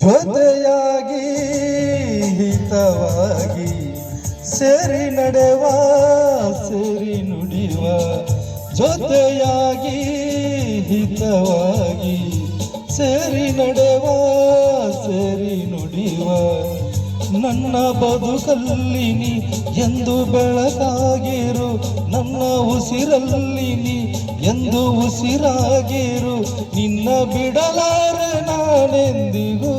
ಜೊತೆಯಾಗಿ ಹಿತವಾಗಿ ಸೇರಿ ನಡೆವ ಸೇರಿ ನುಡಿವ ಜೊತೆಯಾಗಿ ಹಿತವಾಗಿ ಸೇರಿ ನಡೆವ ಸೇರಿ ನುಡಿವ ನನ್ನ ಬದುಕಲ್ಲಿ ನೀ ಎಂದು ಬೆಳಕಾಗಿರು ನನ್ನ ಉಸಿರಲ್ಲಿ ನೀ ಎಂದು ಉಸಿರಾಗಿರು ನಿನ್ನ ಬಿಡಲಾರೆ ನಾನೆಂದಿಗೂ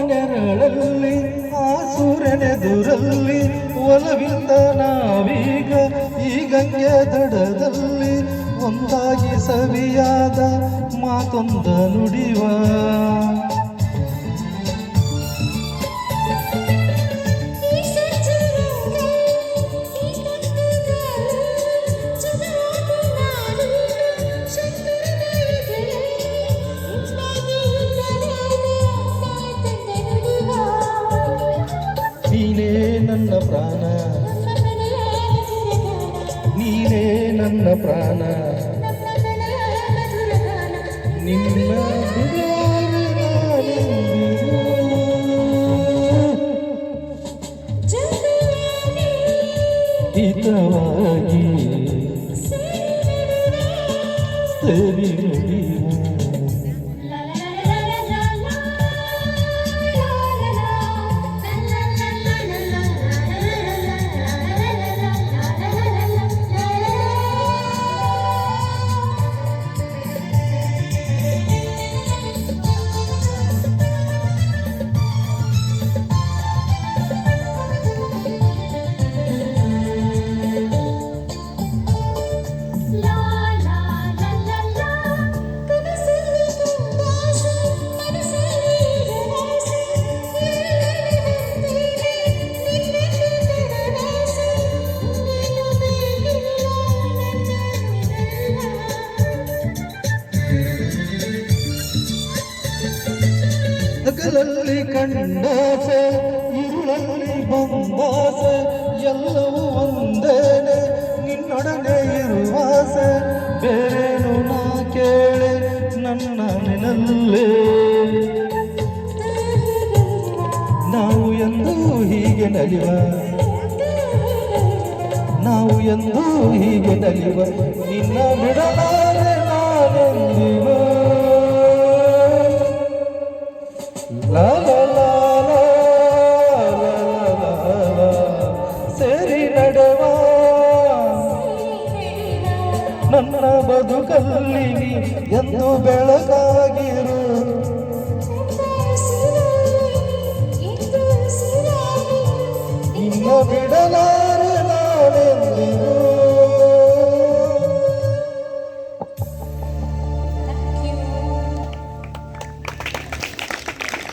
ನೆರಳಲ್ಲಿ ಆ ಸೂರ್ಯನೆದುರಲ್ಲಿ ಒಲವಿಂದ ನಾವೀಗ ಈ ಗಂಗೆ ದಡದಲ್ಲಿ ಒಂದಾಗಿ ಸವಿಯಾದ ಮಾತೊಂದ ನುಡಿವ ನೀನೇ ನನ್ನ ಪ್ರಾಣ ನೀನೇ ನನ್ನ ಪ್ರಾಣ ನಿನ್ನ ಹಿತವಾಗಿ ಸೇರಿ ಹಗಲಲ್ಲಿ ಕಂಡಾಸೆ ഇരുಳಲ್ಲಿ ಬಂದಾಸೆ ಎಲ್ಲವೂ ಒಂದೇನೆ ನಿನ್ನೊಡನೆ ಇರುವಾಸೆ ಬೇರೇನು ನಾ ಕೇಳೆ ನನ್ನ ನೆನಲ್ಲೇ ನಾವು ಎಂದೂ ಹೀಗೆ ನಲಿವ ನಾವು ಎಂದೂ ಹೀಗೆ ನಲಿವ ನಿನ್ನ ಬಿಡಲಾರೆ ನಾನೆಂದಿವ ಲಾ ಲಾ ಲಾ ಲಾ ಲಾ ಸೇರಿ ನಡೆವ ನನ್ನ ಬದುಕಲ್ಲಿ ಎಂದು ಬೆಳಕಾಗಿರು